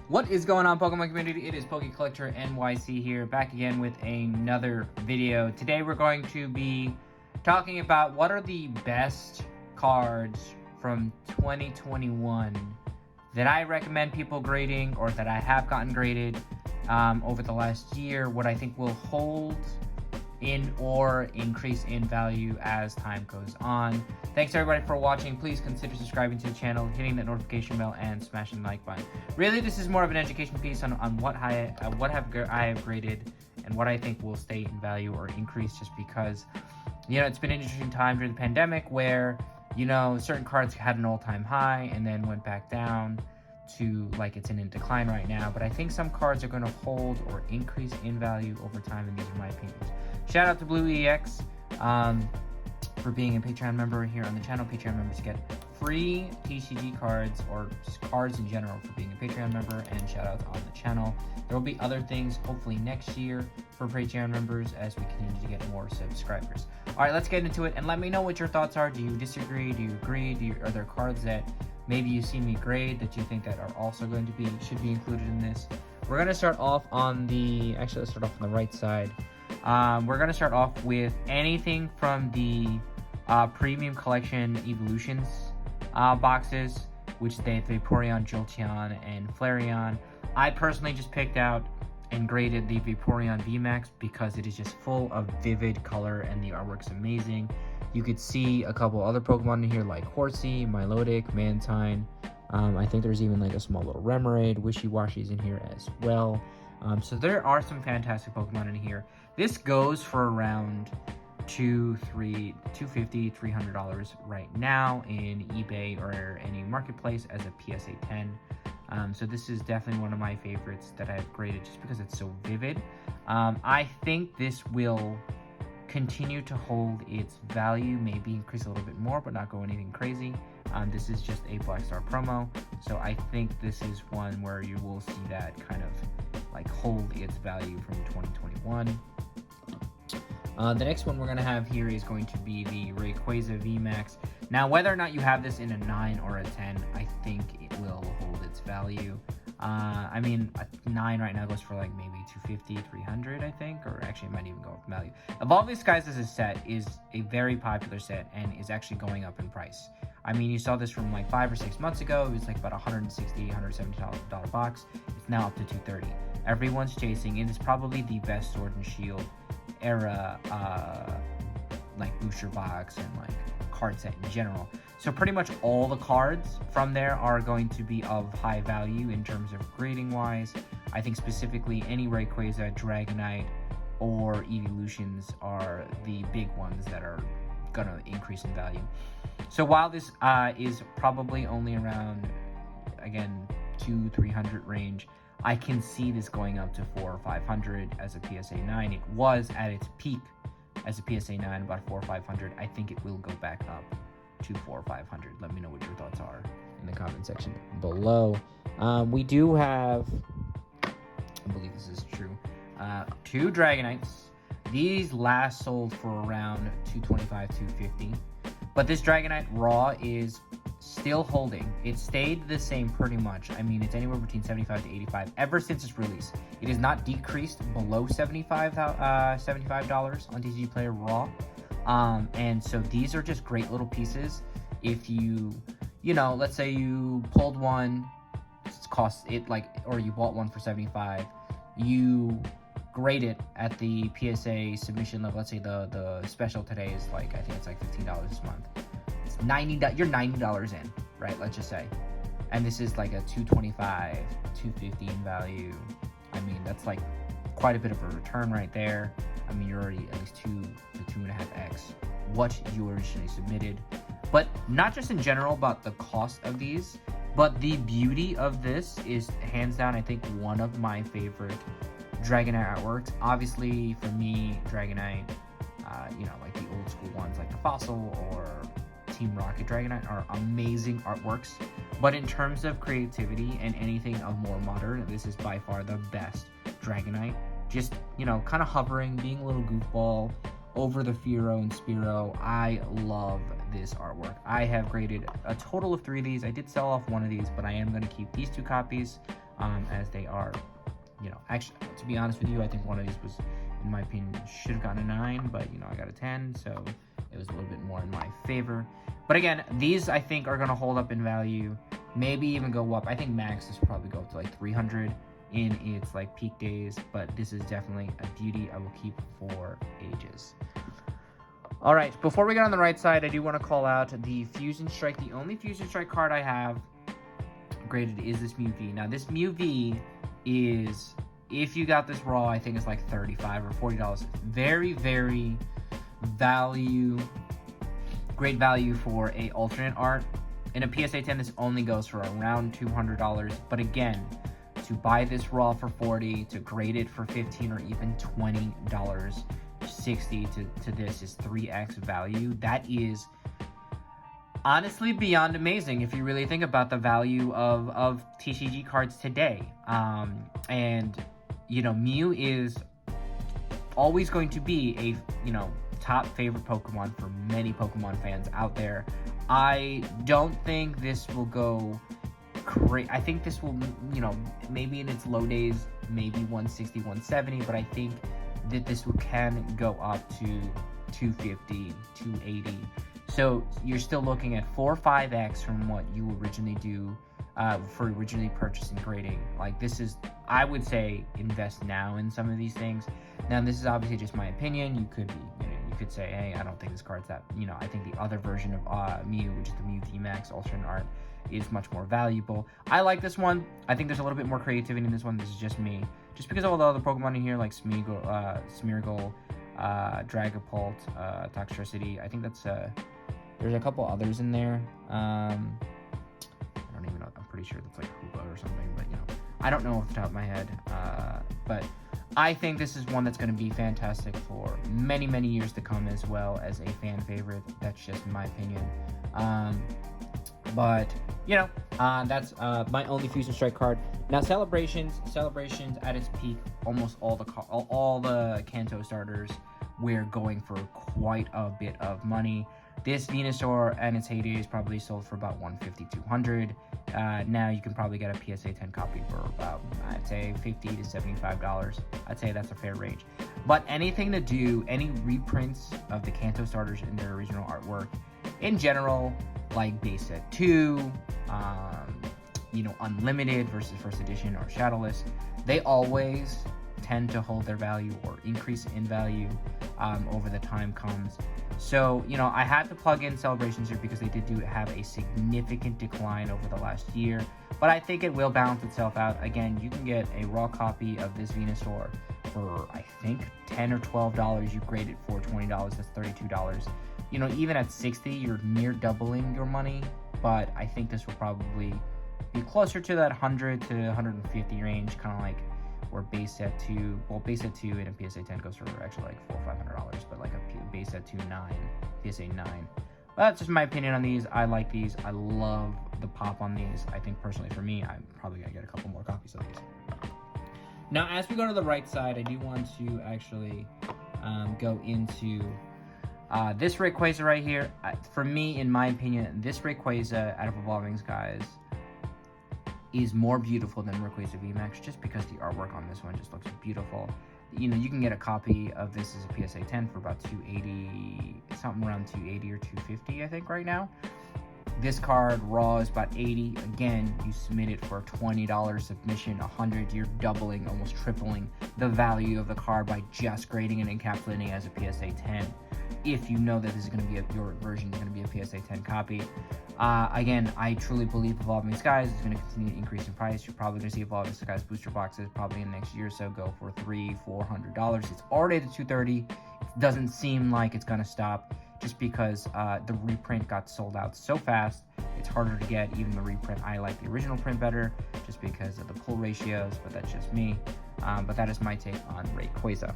What is going on, Pokemon community? It is Poke Collector NYC here, back again with another video. Today we're going to be talking about what are the best cards from 2021 that I recommend people grading, or that I have gotten graded over the last year, what I think will hold in or increase in value as time goes on. Thanks everybody for watching. Please consider subscribing to the channel, hitting that notification bell, and smashing the like button. Really, this is more of an education piece on what I have graded and what I think will stay in value or increase, just because, you know, it's been an interesting time during the pandemic where, you know, certain cards had an all-time high and then went back down to, like, it's in a decline right now. But I think some cards are going to hold or increase in value over time, and these are my opinions. Shout out to Blue EX for being a Patreon member here on the channel. Patreon members get free TCG cards, or just cards in general, for being a Patreon member, and shout out on the channel. There will be other things hopefully next year for Patreon members as we continue to get more subscribers. All right, let's get into it, and let me know what your thoughts are. Do you disagree? Do you agree? Are there cards that maybe you see me grade that you think that are also going to should be included in this? We're going to start off on the, actually let's start off on the right side. We're going to start off with anything from the Premium Collection Evolutions boxes, which they have Vaporeon, Jolteon, and Flareon. I personally just picked out and graded the Vaporeon VMAX because it is just full of vivid color and the artwork's amazing. You could see a couple other Pokemon in here like Horsey, Milotic, Mantine. I think there's even like a small little Remoraid, Wishy-Washi's in here as well. So there are some fantastic Pokemon in here. This goes for around $250, $300 right now in eBay or any marketplace as a PSA 10. So this is definitely one of my favorites that I've graded just because it's so vivid. I think this will continue to hold its value, maybe increase a little bit more, but not go anything crazy. This is just a Black Star promo, so I think this is one where you will see that kind of like hold its value from 2021. The next one we're going to have here is going to be the Rayquaza VMAX. Now, whether or not you have this in a 9 or a 10, I think it will hold its value. I mean, a 9 right now goes for like maybe 250, 300, I think, or actually it might even go up in value. Evolve Skies as a set is a very popular set and is actually going up in price. I mean, you saw this from like 5 or 6 months ago. It was like about $160, $170 box. It's now up to $230. Everyone's chasing. It is probably the best Sword and Shield era like booster box and like card set in general. So pretty much all the cards from there are going to be of high value in terms of grading wise. I think specifically any Rayquaza, Dragonite, or Evolutions are the big ones that are gonna increase in value. So while this is probably only around, again, 200-300 range, I can see this going up to 400 or 500 as a PSA 9. It was at its peak as a PSA 9, about 400 or 500. I think it will go back up to 400 or 500. Let me know what your thoughts are in the comment section below. We do have, I believe this is true, 2 Dragonites. These last sold for around $225, $250. But this Dragonite Raw is still holding. It stayed the same pretty much. I mean, it's anywhere between $75 to $85 ever since its release. It has not decreased below $75 on TCG Player Raw. And so these are just great little pieces. If you know, let's say you pulled one, it's cost it like, or you bought one for $75, you grade it at the PSA submission level. Let's say the special today is like, I think it's like $15 this month. It's $90. You're $90 in, right? Let's just say, and this is like a $225, $250 in value. I mean, that's like quite a bit of a return right there. I mean, you're already at least 2 to 2.5x what you originally submitted. But not just in general about the cost of these, but the beauty of this is hands down, I think, one of my favorite Dragonite artworks. Obviously, for me, Dragonite, you know, like the old school ones like the Fossil or Team Rocket Dragonite are amazing artworks. But in terms of creativity and anything of more modern, this is by far the best Dragonite. Just, you know, kind of hovering, being a little goofball over the Fearow and Spearow. I love this artwork. I have graded a total of 3 of these. I did sell off one of these, but I am going to keep these 2 copies. as they are, you know, actually, to be honest with you, I think one of these was, in my opinion, should have gotten a 9, but, you know, I got a 10, so it was a little bit more in my favor. But again, these, I think, are going to hold up in value, maybe even go up. I think max this will probably go up to like 300 in its like peak days, but this is definitely a beauty I will keep for ages. All right, before we get on the right side, I do want to call out the Fusion Strike. The only Fusion Strike card I have graded is this Mew V. Now, this Mew V is, if you got this raw, I think it's like $35 or $40. Very, very great value for a alternate art. In a PSA 10, this only goes for around $200. But again, to buy this raw for $40, to grade it for $15 or even $20, 60 to this is 3x value. That is honestly beyond amazing if you really think about the value of TCG cards today. And, you know, Mew is always going to be a, you know, top favorite Pokemon for many Pokemon fans out there. I don't think this will go crazy. I think this will, you know, maybe in its low days, maybe 160, 170, but I think that this can go up to 250, 280. So you're still looking at 4 or 5x from what you originally do for originally purchasing grading. Like, this is, I would say, invest now in some of these things. Now, this is obviously just my opinion. You could be, you know, you could say, hey, I don't think this card's that, you know, I think the other version of Mew, which is the Mew VMAX Alternate Art, is much more valuable. I like this one. I think there's a little bit more creativity in this one. This is just me. Just because of all the other Pokemon in here, like Smeargle, Dragapult, Toxtricity. I think that's, there's a couple others in there. I don't even know. I'm pretty sure that's like Hoopa or something, but, you know, I don't know off the top of my head. But I think this is one that's going to be fantastic for many, many years to come, as well as a fan favorite. That's just my opinion. But, you know, that's my only Fusion Strike card. Now, Celebrations at its peak, almost all the Kanto starters were going for quite a bit of money. This Venusaur at its heyday is probably sold for about $150, $200. Now you can probably get a PSA 10 copy for about, I'd say, $50 to $75. I'd say that's a fair range. But anything to do, any reprints of the Kanto starters in their original artwork, in general, like base set 2, you know, Unlimited versus First Edition or Shadowless, they always tend to hold their value or increase in value over the time comes. So, you know, I had to plug in Celebrations here because they did have a significant decline over the last year, but I think it will balance itself out. Again, you can get a raw copy of this Venusaur for, I think, $10 or $12. You grade it for $20, that's $32. You know, even at 60, you're near doubling your money, but I think this will probably be closer to that 100 to 150 range, kind of like where base set 2, well, base set 2 in a PSA 10 goes for actually like $400 or $500, but like a base set 2 9, PSA 9. Well, that's just my opinion on these. I like these. I love the pop on these. I think personally for me, I'm probably gonna get a couple more copies of these. Now, as we go to the right side, I do want to actually go into this Rayquaza right here. For me, in my opinion, this Rayquaza out of Evolving Skies is more beautiful than Rayquaza VMAX, just because the artwork on this one just looks beautiful. You know, you can get a copy of this as a PSA 10 for about $280, something around $280 or $250, I think, right now. This card raw is about $80. Again, you submit it for a $20 submission, $100. You're doubling, almost tripling the value of the card by just grading and encapsulating it as a PSA 10. If you know that this is going to be your version is going to be a PSA 10 copy. Again, I truly believe Evolving Skies is going to continue to increase in price. You're probably going to see Evolving Skies booster boxes probably in the next year or so go for $300-$400. It's already at $230. It doesn't seem like it's going to stop just because the reprint got sold out so fast. It's harder to get even the reprint. I like the original print better just because of the pull ratios, but that's just me. But that is my take on Rayquaza.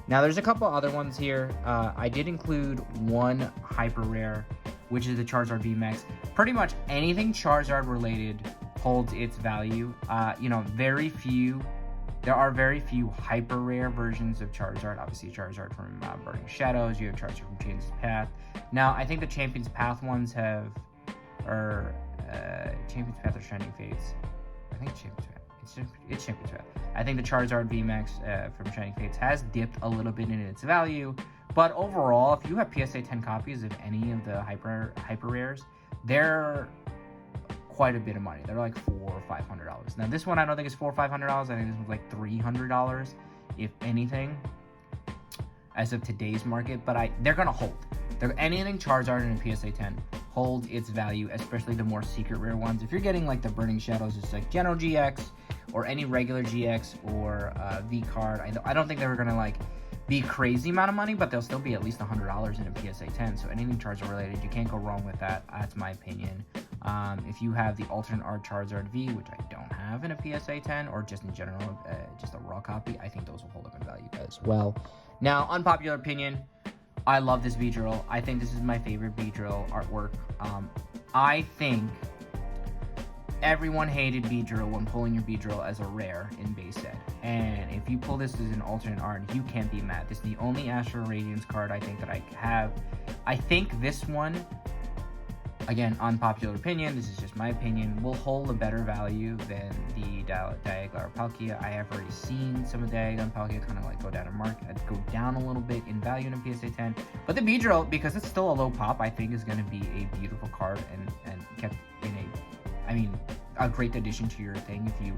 Now, there's a couple other ones here. I did include one hyper rare, which is the Charizard VMAX. Pretty much anything Charizard related holds its value. You know, there are very few hyper rare versions of Charizard. Obviously, Charizard from Burning Shadows. You have Charizard from Champion's Path. Now, I think the Champion's Path ones Champion's Path or Shining Fates. I think Champion's Path. It's Champions Wrath. I think the Charizard VMAX from Shining Fates has dipped a little bit in its value, but overall, if you have PSA 10 copies of any of the hyper rares, they're quite a bit of money. They're like $400 or $500. Now this one I don't think is $400 or $500. I think this was like $300, if anything, as of today's market. But they're gonna hold. Anything Charizard in a PSA 10 holds its value, especially the more secret rare ones. If you're getting like the Burning Shadows, it's like General GX or any regular GX or V card, I don't think they were gonna like be crazy amount of money, but they'll still be at least $100 in a PSA 10. So anything Charizard related, you can't go wrong with that. That's my opinion. If you have the alternate art Charizard V, which I don't have in a PSA 10, or just in general, just a raw copy, I think those will hold up in value as well. Now, unpopular opinion, I love this V-Drill. I think this is my favorite V-Drill artwork. I think everyone hated V-Drill when pulling your V-Drill as a rare in base set. And if you pull this as an alternate art, you can't be mad. This is the only Astral Radiance card I think that I have. I think this one, again, unpopular opinion, this is just my opinion, will hold a better value than the Dialga Palkia. I have already seen some of Dialga Palkia kind of like go down a little bit in value in a PSA 10. But the V-Drill, because it's still a low pop, I think is going to be a beautiful card and kept in a great addition to your thing if you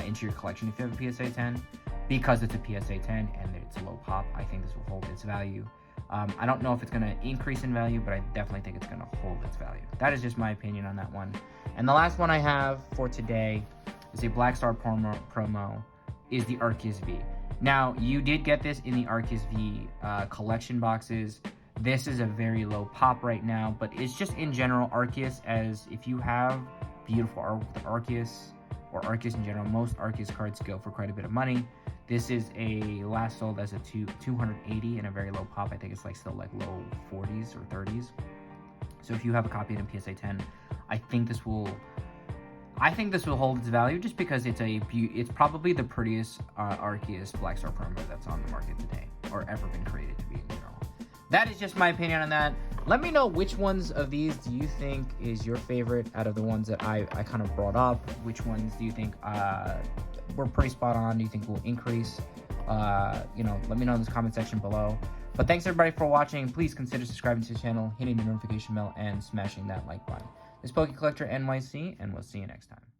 into your collection if you have a PSA 10. Because it's a PSA 10 and it's a low pop, I think this will hold its value. I don't know if it's going to increase in value, but I definitely think it's going to hold its value. That is just my opinion on that one. And the last one I have for today is a Black Star promo, is the Arceus V. Now, you did get this in the Arceus V collection boxes. This is a very low pop right now, but it's just in general Arceus, as if you have beautiful art with Arceus, or Arceus in general, most Arceus cards go for quite a bit of money. This is last sold as a 280 and a very low pop. I think it's like still like low 40s or 30s. So if you have a copy in a PSA 10, I think this will hold its value just because it's probably the prettiest Arceus Black Star promo that's on the market today, or ever been created to be in general. That is just my opinion on that. Let me know which ones of these do you think is your favorite out of the ones that I kind of brought up. Which ones do you think were pretty spot on? Do you think will increase? Let me know in the comment section below. But thanks everybody for watching. Please consider subscribing to the channel, hitting the notification bell, and smashing that like button. This is Poké Collector NYC, and we'll see you next time.